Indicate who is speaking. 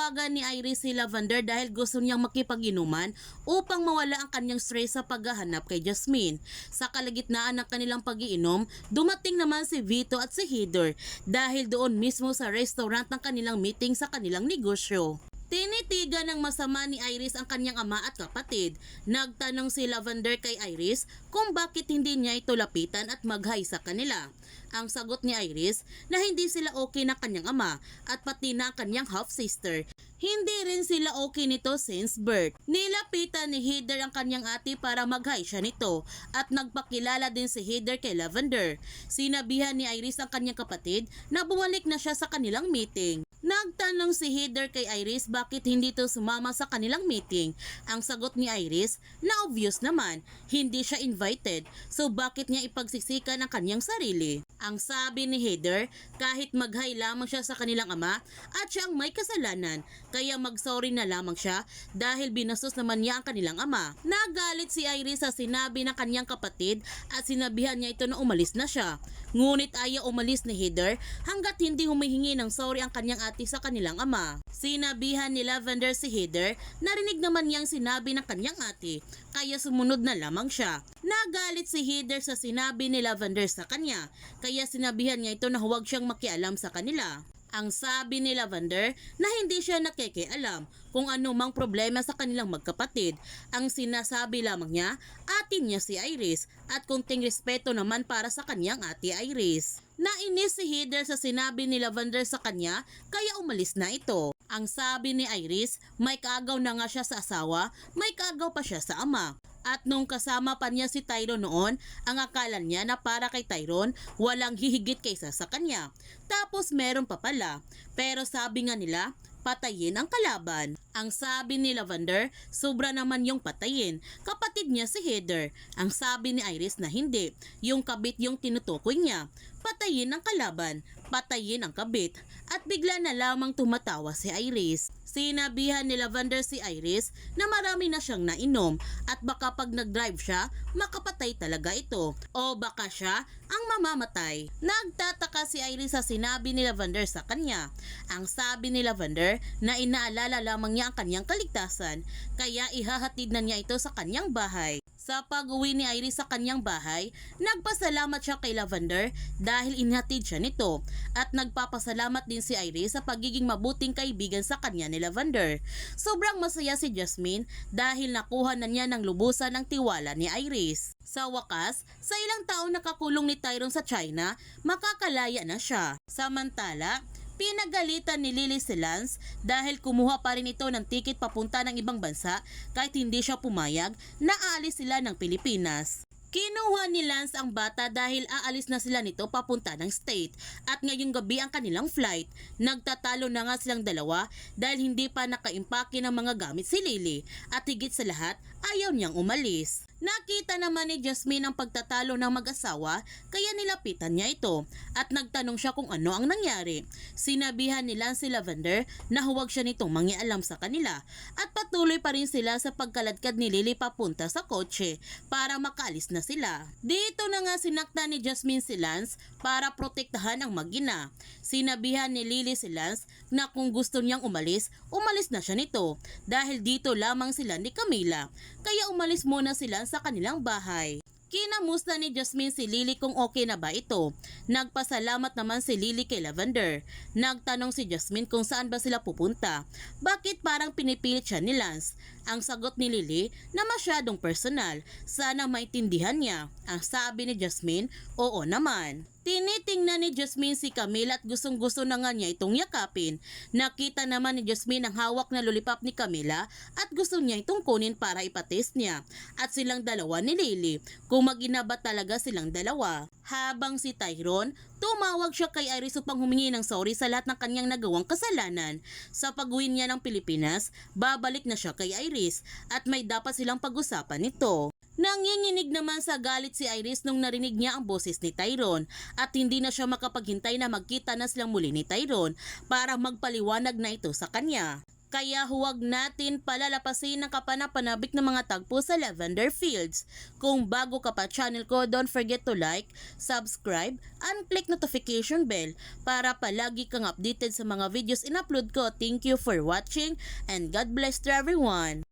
Speaker 1: Tinawagan ni Iris si Lavender dahil gusto niyang makipag-inuman upang mawala ang kanyang stress sa paghahanap kay Jasmine. Sa kalagitnaan ng kanilang pag-iinom, dumating naman si Vito at si Heather dahil doon mismo sa restaurant ng kanilang meeting sa kanilang negosyo. Tinitigan ng masama ni Iris ang kanyang ama at kapatid. Nagtanong si Lavender kay Iris kung bakit hindi niya ito lapitan at mag-hi sa kanila. Ang sagot ni Iris na hindi sila okay na kanyang ama at pati na kanyang half-sister. Hindi rin sila okay nito since birth. Nilapitan ni Heather ang kanyang ate para mag-hi siya nito at nagpakilala din si Heather kay Lavender. Sinabihan ni Iris ang kanyang kapatid na bumalik na siya sa kanilang meeting. Nagtanong si Heather kay Iris bakit hindi ito sumama sa kanilang meeting. Ang sagot ni Iris na obvious naman, hindi siya invited, so bakit niya ipagsiksikan ang kanyang sarili. Ang sabi ni Heather, kahit mag-hi lamang siya sa kanilang ama at siya ang may kasalanan, kaya mag-sorry na lamang siya dahil binastos naman niya ang kanilang ama. Nagalit si Iris sa sinabi ng kanyang kapatid at sinabihan niya ito na umalis na siya. Ngunit ayaw umalis ni Heather hanggat hindi humihingi ng sorry ang kanyang ate sa kanilang ama. Sinabihan ni Lavender si Heather, narinig naman niyang sinabi ng kanyang ate, kaya sumunod na lamang siya. Nagalit si Heather sa sinabi ni Lavender sa kanya, kaya sinabihan niya ito na huwag siyang makialam sa kanila. Ang sabi ni Lavender na hindi siya nakikialam kung anumang problema sa kanilang magkapatid. Ang sinasabi lamang niya, ate niya si Iris at kunting respeto naman para sa kanyang ate Iris. Nainis si Heather sa sinabi ni Lavender sa kanya kaya umalis na ito. Ang sabi ni Iris, may kaagaw na nga siya sa asawa, may kaagaw pa siya sa ama. At nung kasama pa niya si Tyrone noon, ang akala niya na para kay Tyrone, walang hihigit kaysa sa kanya. Tapos meron pa pala. Pero sabi nga nila, patayin ang kalaban. Ang sabi ni Lavender, sobra naman yung patayin. Kapatid niya si Heather. Ang sabi ni Iris na hindi. Yung kabit yung tinutukoy niya. Patayin ang kalaban. Patayin ang kabit. At bigla na lamang tumatawa si Iris. Sinabihan ni Lavender si Iris na marami na siyang nainom at baka pag nag-drive siya, makapatay talaga ito. O baka siya ang mamamatay. Nagtataka si Iris sa sinabi ni Lavender sa kanya. Ang sabi ni Lavender na inaalala lamang niya ang kanyang kaligtasan, kaya ihahatid na niya ito sa kanyang bahay. Sa pag-uwi ni Iris sa kanyang bahay, nagpasalamat siya kay Lavender dahil inhatid siya nito at nagpapasalamat din si Iris sa pagiging mabuting kaibigan sa kanya ni Lavender. Sobrang masaya si Jasmine dahil nakuha na niya ng lubusan ng tiwala ni Iris. Sa wakas, sa ilang taon nakakulong ni Tyrone sa China, makakalaya na siya. Samantala, pinagalitan ni Lily si Lance dahil kumuha pa rin ito ng tiket papunta ng ibang bansa kahit hindi siya pumayag na aalis sila ng Pilipinas. Kinuha ni Lance ang bata dahil aalis na sila nito papunta ng state at ngayong gabi ang kanilang flight. Nagtatalo na nga silang dalawa dahil hindi pa nakaimpake ng mga gamit si Lily at higit sa lahat ayaw niyang umalis. Nakita naman ni Jasmine ang pagtatalo ng mag-asawa kaya nilapitan niya ito at nagtanong siya kung ano ang nangyari. Sinabihan ni Lance si Lavender na huwag siya nitong mangialam sa kanila at patuloy pa rin sila sa pagkaladkad ni Lily papunta sa kotse para makaalis na sila. Dito na nga sinakta ni Jasmine si Lance para protektahan ang mag-ina. Sinabihan ni Lily si Lance na kung gusto niyang umalis, umalis na siya nito dahil dito lamang sila ni Camila. Kaya umalis muna sila sa kanilang bahay. Kinamusta ni Jasmine si Lily kung okay na ba ito. Nagpasalamat naman si Lily kay Lavender. Nagtanong si Jasmine kung saan ba sila pupunta. Bakit parang pinipilit siya ni Lance? Ang sagot ni Lily na masyadong personal. Sana maintindihan niya. Ang sabi ni Jasmine, oo naman. Tinitingnan ni Jasmine si Camila at gustong-gusto na nga niya itong yakapin. Nakita naman ni Jasmine ang hawak na lollipop ni Camila at gusto niya itong kunin para ipatest niya. At silang dalawa ni Lily, kung mag-ina ba talaga silang dalawa. Habang si Tyrone, tumawag siya kay Iris upang humingi ng sorry sa lahat ng kanyang nagawang kasalanan. Sa pag-uwi niya ng Pilipinas, babalik na siya kay Iris at may dapat silang pag-usapan nito. Nanginginig naman sa galit si Iris nung narinig niya ang boses ni Tyrone at hindi na siya makapaghintay na magkita na silang muli ni Tyrone para magpaliwanag na ito sa kanya. Kaya huwag natin palalapasin ang kapanapanabik ng mga tagpo sa Lavender Fields. Kung bago ka pa channel ko, don't forget to like, subscribe, and click notification bell para palagi kang updated sa mga videos in-upload ko. Thank you for watching and God bless to everyone!